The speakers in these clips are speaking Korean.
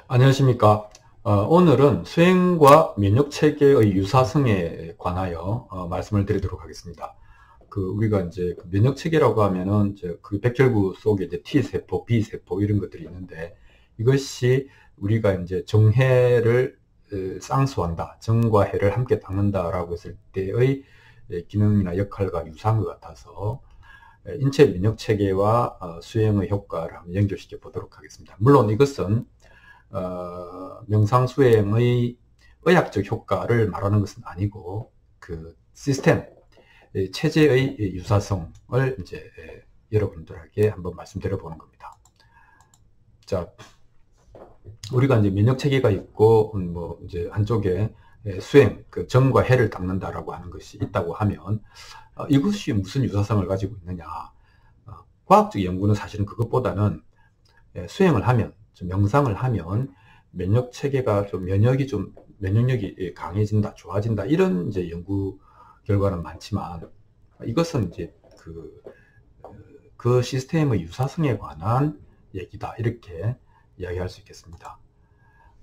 안녕하십니까. 오늘은 수행과 면역체계의 유사성에 관하여 말씀을 드리도록 하겠습니다. 우리가 이제 면역체계라고 하면은 이제 그 백혈구 속에 이제 T세포, B세포 이런 것들이 있는데, 이것이 우리가 이제 정해를 쌍수한다, 정과 해를 함께 닦는다라고 했을 때의 기능이나 역할과 유사한 것 같아서 인체 면역체계와 수행의 효과를 한번 연결시켜 보도록 하겠습니다. 물론 이것은 명상수행의 의학적 효과를 말하는 것은 아니고, 그 시스템, 체제의 유사성을 이제 여러분들에게 한번 말씀드려 보는 겁니다. 자, 우리가 이제 면역체계가 있고, 뭐 이제 한쪽에 수행, 그 정과 해를 닦는다라고 하는 것이 있다고 하면, 이것이 무슨 유사성을 가지고 있느냐? 과학적 연구는 사실은 그것보다는 수행을 하면, 명상을 하면 면역체계가 면역력이 강해진다, 좋아진다, 이런 이제 연구 결과는 많지만, 이것은 이제 그 시스템의 유사성에 관한 얘기다, 이렇게 이야기할 수 있겠습니다.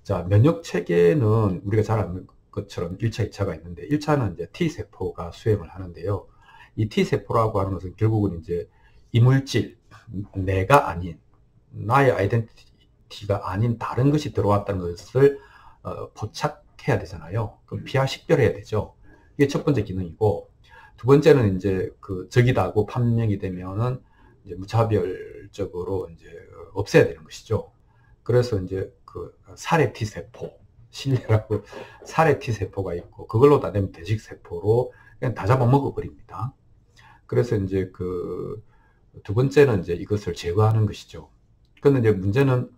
자, 면역체계는 우리가 잘 아는 것처럼 1차, 2차가 있는데, 1차는 이제 T세포가 수행을 하는데요. 이 T세포라고 하는 것은 결국은 이제 이물질, 내가 아닌, 나의 아이덴티티가 아닌 다른 것이 들어왔다는 것을 포착해야 되잖아요. 그럼 피하 식별해야 되죠. 이게 첫 번째 기능이고, 두 번째는 이제 적이다고 판명이 되면은 이제 무차별적으로 이제 없애야 되는 것이죠. 그래서 이제 살해 T세포, 신뢰라고 살해 T세포가 있고, 그걸로 다 되면 대식세포로 그냥 다 잡아먹어 버립니다. 그래서 이제 두 번째는 이제 이것을 제거하는 것이죠. 근데 이제 문제는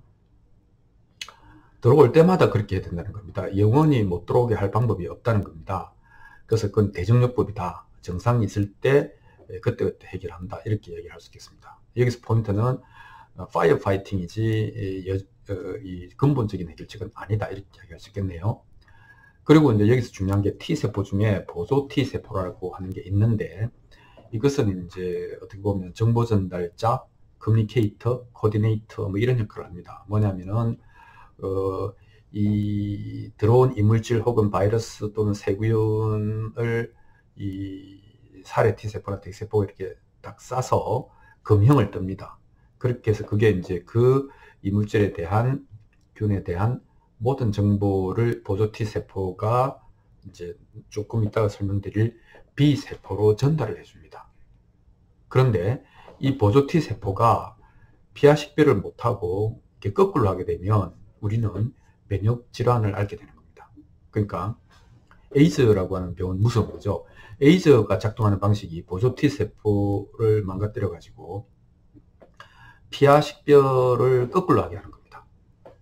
들어올 때마다 그렇게 해야 된다는 겁니다. 영원히 못 들어오게 할 방법이 없다는 겁니다. 그래서 그건 대정요법이다. 증상이 있을 때 그때그때 해결한다, 이렇게 얘기를 할 수 있겠습니다. 여기서 포인트는 파이어 파이팅이지 이 근본적인 해결책은 아니다, 이렇게 얘기할 수 있겠네요. 그리고 이제 여기서 중요한 게 T세포 중에 보조 T세포라고 하는 게 있는데, 이것은 이제 어떻게 보면 정보 전달자, 커뮤니케이터, 코디네이터 뭐 이런 역할을 합니다. 뭐냐면은 이 들어온 이물질 혹은 바이러스 또는 세균을 이 살해 T세포나 T세포가 이렇게 딱 싸서 검형을 뜹니다. 그렇게 해서 그게 이제 그 이물질에 대한, 균에 대한 모든 정보를 보조 T세포가 이제 조금 이따가 설명드릴 B세포로 전달을 해줍니다. 그런데 이 보조 T세포가 피하 식별을 못하고 이렇게 거꾸로 하게 되면 우리는 면역 질환을 앓게 되는 겁니다. 그러니까 에이즈라고 하는 병은 무서운 거죠. 에이즈가 작동하는 방식이 보조 T세포를 망가뜨려 가지고 피하 식별을 거꾸로 하게 하는 겁니다.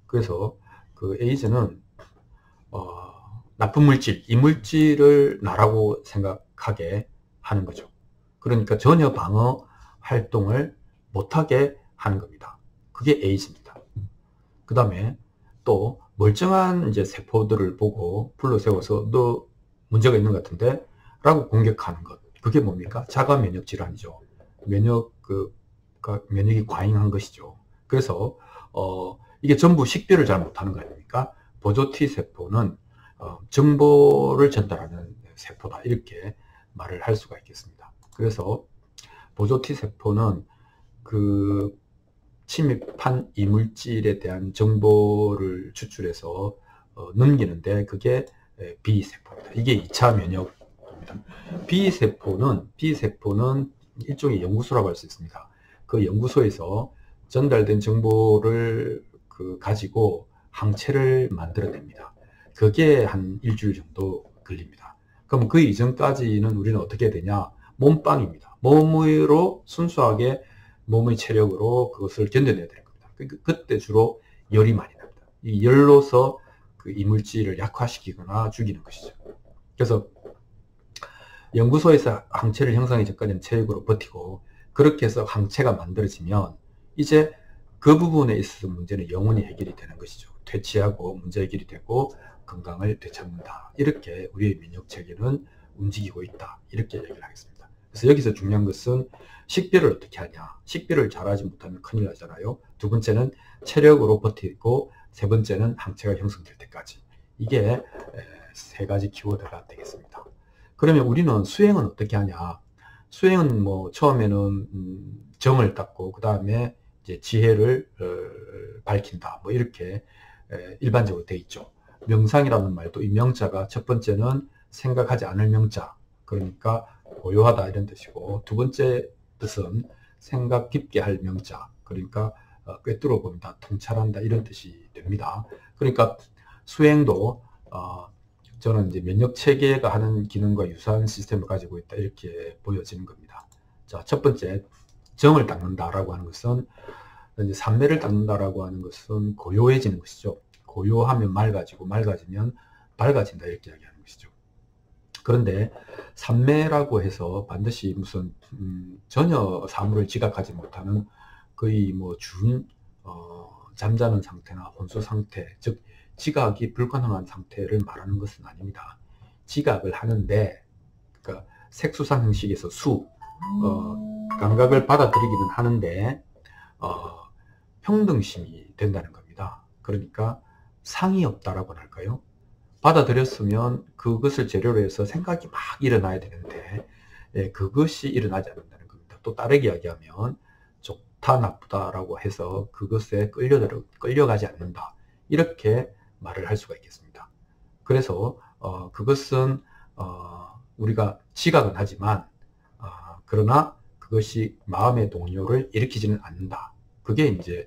그래서 그 에이즈는 나쁜 물질, 이물질을 나라고 생각하게 하는 거죠. 그러니까 전혀 방어 활동을 못하게 하는 겁니다. 그게 에이즈입니다. 그 다음에 또 멀쩡한 이제 세포들을 보고 불러세워서 너 문제가 있는 것 같은데? 라고 공격하는 것. 그게 뭡니까? 자가 면역 질환이죠. 면역이 과잉한 것이죠. 그래서, 이게 전부 식별을 잘 못하는 거 아닙니까? 보조 T세포는 정보를 전달하는 세포다, 이렇게 말을 할 수가 있겠습니다. 그래서 보조 T세포는 침입한 이물질에 대한 정보를 추출해서 넘기는데, 그게 B세포입니다. 이게 2차 면역입니다. B세포는 일종의 연구소라고 할 수 있습니다. 그 연구소에서 전달된 정보를 가지고 항체를 만들어냅니다. 그게 한 일주일 정도 걸립니다. 그럼 그 이전까지는 우리는 어떻게 해야 되냐? 몸빵입니다. 몸으로 순수하게 몸의 체력으로 그것을 견뎌내야 되는 겁니다. 그때 주로 열이 많이 납니다. 이 열로서 그 이물질을 약화시키거나 죽이는 것이죠. 그래서 연구소에서 항체를 형성하기 전까지는 체력으로 버티고, 그렇게 해서 항체가 만들어지면 이제 그 부분에 있어서 문제는 영원히 해결이 되는 것이죠. 퇴치하고 문제 해결이 되고 건강을 되찾는다. 이렇게 우리의 면역체계는 움직이고 있다, 이렇게 얘기를 하겠습니다. 그래서 여기서 중요한 것은 식별을 어떻게 하냐. 식별을 잘하지 못하면 큰일 나잖아요. 두 번째는 체력으로 버티고 세 번째는 항체가 형성될 때까지. 이게 세 가지 키워드가 되겠습니다. 그러면 우리는 수행은 어떻게 하냐? 수행은 뭐 처음에는 정을 닦고 그 다음에 이제 지혜를 밝힌다. 뭐 이렇게 일반적으로 돼 있죠. 명상이라는 말도 이 명자가 첫 번째는 생각하지 않을 명자, 그러니까 고요하다 이런 뜻이고, 두 번째 뜻은 생각 깊게 할 명자, 그러니까 꿰뚫어 본다, 통찰한다 이런 뜻이 됩니다. 그러니까 수행도 저는 이제 면역 체계가 하는 기능과 유사한 시스템을 가지고 있다 이렇게 보여지는 겁니다. 자, 첫 번째 정을 닦는다라고 하는 것은 이제 삼매를 닦는다라고 하는 것은 고요해지는 것이죠. 고요하면 맑아지고 맑아지면 밝아진다 이렇게 이야기하는 것이죠. 그런데 삼매라고 해서 반드시 무슨 전혀 사물을 지각하지 못하는 거의 뭐 잠자는 상태나 혼수 상태, 즉 지각이 불가능한 상태를 말하는 것은 아닙니다. 지각을 하는데, 그러니까 색수상 형식에서 감각을 받아들이기는 하는데 평등심이 된다는 겁니다. 그러니까 상이 없다라고 할까요? 받아들였으면 그것을 재료로 해서 생각이 막 일어나야 되는데 그것이 일어나지 않는다는 겁니다. 또 다르게 이야기하면 좋다 나쁘다라고 해서 그것에 끌려가지 않는다 이렇게 말을 할 수가 있겠습니다. 그래서 그것은 우리가 지각은 하지만 그러나 그것이 마음의 동요를 일으키지는 않는다. 그게 이제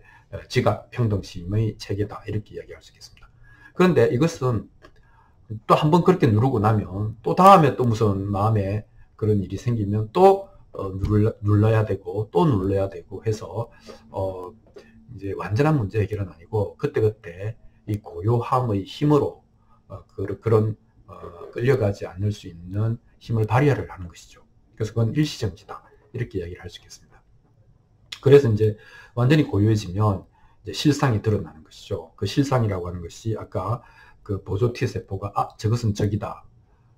지각 평등심의 체계다 이렇게 이야기할 수 있겠습니다. 그런데 이것은 또 한번 그렇게 누르고 나면 또 다음에 또 무슨 마음에 그런 일이 생기면 또 눌러야 되고 또 눌러야 되고 해서 이제 완전한 문제 해결은 아니고 그때그때 이 고요함의 힘으로 그런 끌려가지 않을 수 있는 힘을 발휘를 하는 것이죠. 그래서 그건 일시정지다 이렇게 이야기를 할 수 있겠습니다. 그래서 이제 완전히 고요해지면 이제 실상이 드러나는 것이죠. 그 실상이라고 하는 것이 아까 그 보조 T세포가 저것은 적이다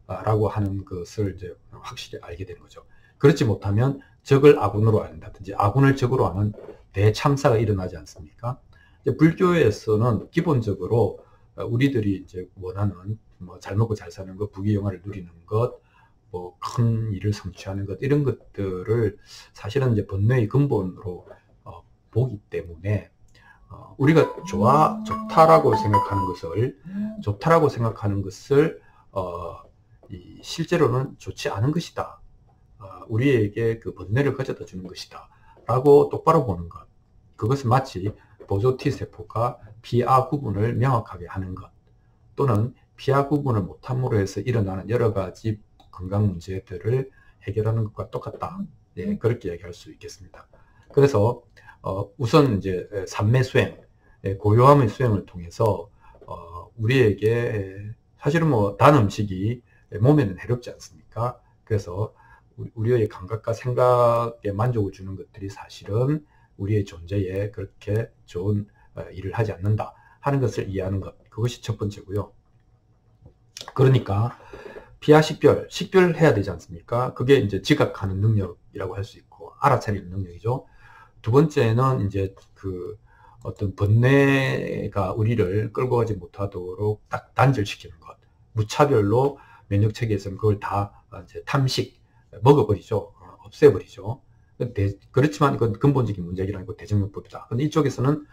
라고 하는 것을 이제 확실히 알게 되는 거죠. 그렇지 못하면 적을 아군으로 아는다든지 아군을 적으로 아는 대참사가 일어나지 않습니까? 이제 불교에서는 기본적으로 우리들이 이제 원하는 뭐 잘 먹고 잘 사는 것, 부귀영화를 누리는 것, 뭐 큰 일을 성취하는 것 이런 것들을 사실은 이제 번뇌의 근본으로 보기 때문에 우리가 좋다라고 생각하는 것을 실제로는 좋지 않은 것이다. 우리에게 그 번뇌를 가져다 주는 것이다. 라고 똑바로 보는 것. 그것은 마치 보조 T세포가 피아 구분을 명확하게 하는 것 또는 피아 구분을 못함으로 해서 일어나는 여러 가지 건강 문제들을 해결하는 것과 똑같다. 네, 그렇게 얘기할 수 있겠습니다. 그래서 우선 이제 삼매 수행, 고요함의 수행을 통해서 우리에게 사실은 뭐 단 음식이 몸에는 해롭지 않습니까? 그래서 우리의 감각과 생각에 만족을 주는 것들이 사실은 우리의 존재에 그렇게 좋은 일을 하지 않는다 하는 것을 이해하는 것, 그것이 첫 번째고요. 그러니까 피하 식별해야 되지 않습니까? 그게 이제 지각하는 능력이라고 할 수 있고 알아차리는 능력이죠. 두 번째는 이제 그 어떤 번뇌가 우리를 끌고 가지 못하도록 딱 단절시키는 것. 무차별로 면역 체계에서는 그걸 다 이제 탐식, 먹어버리죠. 없애버리죠. 그렇지만 그건 근본적인 문제가 아니고 대증요법이다. 근데 이쪽에서는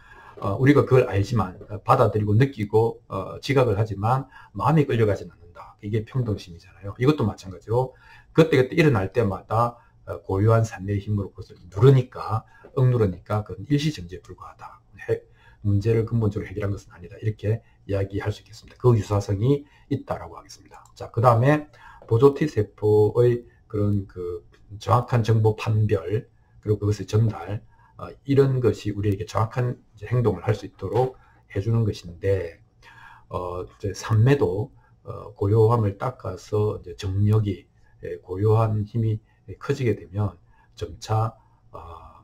우리가 그걸 알지만 받아들이고 느끼고 지각을 하지만 마음이 끌려가지는 않는다. 이게 평등심이잖아요. 이것도 마찬가지로 그때그때 일어날 때마다 고유한 삼매의 힘으로 그것을 억누르니까 그건 일시정지에 불과하다. 문제를 근본적으로 해결한 것은 아니다. 이렇게 이야기할 수 있겠습니다. 그 유사성이 있다라고 하겠습니다. 자, 그 다음에 보조 T세포의 그런 그 정확한 정보 판별, 그리고 그것의 전달, 이런 것이 우리에게 정확한 행동을 할 수 있도록 해주는 것인데, 이제 삼매도 고요함을 닦아서 이제 정력이 고요한 힘이 커지게 되면 점차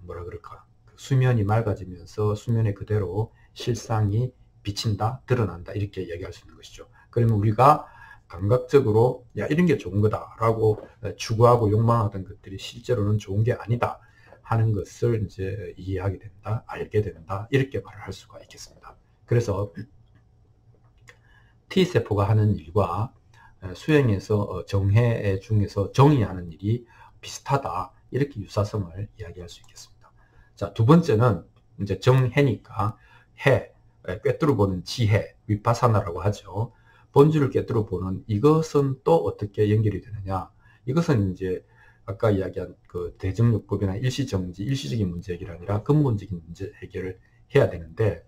뭐라 그럴까, 수면이 맑아지면서 수면에 그대로 실상이 비친다, 드러난다 이렇게 이야기할 수 있는 것이죠. 그러면 우리가 감각적으로 야 이런 게 좋은 거다라고 추구하고 욕망하던 것들이 실제로는 좋은 게 아니다 하는 것을 이제 이해하게 된다, 알게 된다 이렇게 말을 할 수가 있겠습니다. 그래서 T세포가 하는 일과 수행에서 정해 중에서 정이 하는 일이 비슷하다. 이렇게 유사성을 이야기할 수 있겠습니다. 자, 두 번째는 이제 정해니까 꿰뚫어 보는 지혜, 위파사나라고 하죠. 본질을 꿰뚫어 보는 이것은 또 어떻게 연결이 되느냐? 이것은 이제 아까 이야기한 그 대정요법이나 일시정지, 일시적인 문제 해결이 아니라 근본적인 문제 해결을 해야 되는데,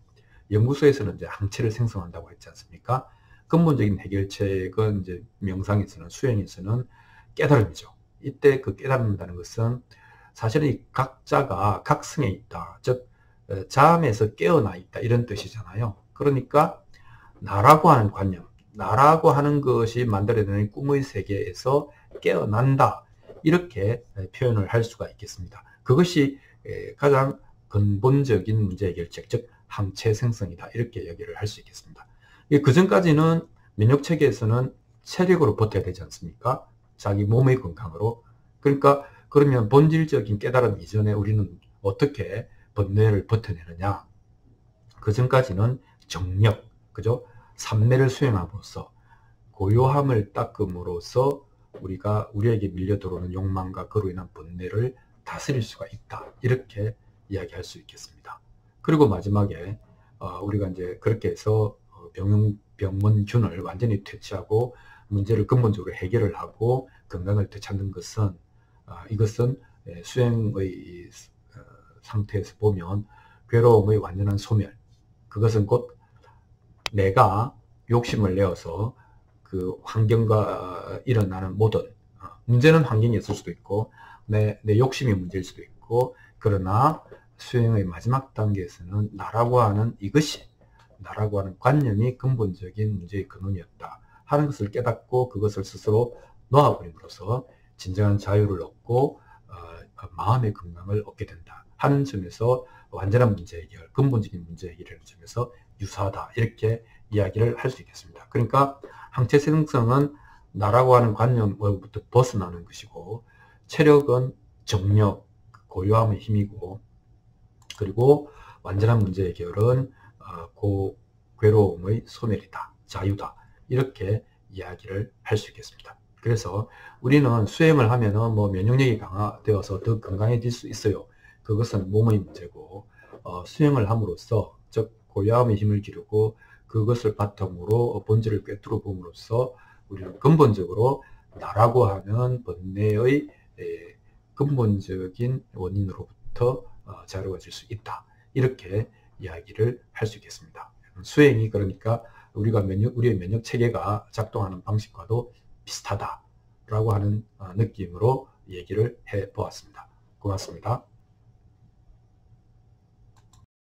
연구소에서는 이제 항체를 생성한다고 했지 않습니까? 근본적인 해결책은 이제 명상에서는, 수행에서는 깨달음이죠. 이때 그 깨닫는다는 것은 사실은 이 각자가 각성에 있다. 즉, 잠에서 깨어나 있다. 이런 뜻이잖아요. 그러니까 나라고 하는 관념, 나라고 하는 것이 만들어내는 꿈의 세계에서 깨어난다. 이렇게 표현을 할 수가 있겠습니다. 그것이 가장 근본적인 문제 해결책, 즉 항체 생성이다. 이렇게 얘기를 할 수 있겠습니다. 그 전까지는 면역체계에서는 체력으로 버텨야 되지 않습니까? 자기 몸의 건강으로. 그러니까 그러면 본질적인 깨달음 이전에 우리는 어떻게 번뇌를 버텨내느냐? 그 전까지는 정력, 그죠? 삼매를 수행함으로써, 고요함을 닦음으로써 우리가 우리에게 밀려 들어오는 욕망과 그로 인한 번뇌를 다스릴 수가 있다. 이렇게 이야기할 수 있겠습니다. 그리고 마지막에 우리가 이제 그렇게 해서 병원균을 완전히 퇴치하고 문제를 근본적으로 해결을 하고 건강을 되찾는 것은 이것은 수행의 상태에서 보면 괴로움의 완전한 소멸, 그것은 곧 내가 욕심을 내어서 그 환경과 일어나는 모든 문제는 환경이 있을 수도 있고 내 욕심이 문제일 수도 있고, 그러나 수행의 마지막 단계에서는 나라고 하는 이것이, 나라고 하는 관념이 근본적인 문제의 근원이었다 하는 것을 깨닫고 그것을 스스로 놓아버림으로써 진정한 자유를 얻고 마음의 건강을 얻게 된다 하는 점에서 완전한 문제 해결, 근본적인 문제 해결이라는 점에서 유사하다. 이렇게 이야기를 할 수 있겠습니다. 그러니까 항체 생성은 나라고 하는 관념으로부터 벗어나는 것이고, 체력은 정력, 고요함의 힘이고, 그리고 완전한 문제 해결은 괴로움의 소멸이다, 자유다. 이렇게 이야기를 할 수 있겠습니다. 그래서 우리는 수행을 하면은 뭐 면역력이 강화되어서 더 건강해질 수 있어요. 그것은 몸의 문제고, 수행을 함으로써, 즉 고요함의 힘을 기르고 그것을 바탕으로 본질을 꿰뚫어 봄으로써 우리는 근본적으로 나라고 하는 번뇌의 근본적인 원인으로부터 자유로워질 수 있다. 이렇게 이야기를 할 수 있겠습니다. 수행이 그러니까 우리의 면역 체계가 작동하는 방식과도 비슷하다라고 하는 느낌으로 얘기를 해 보았습니다. 고맙습니다.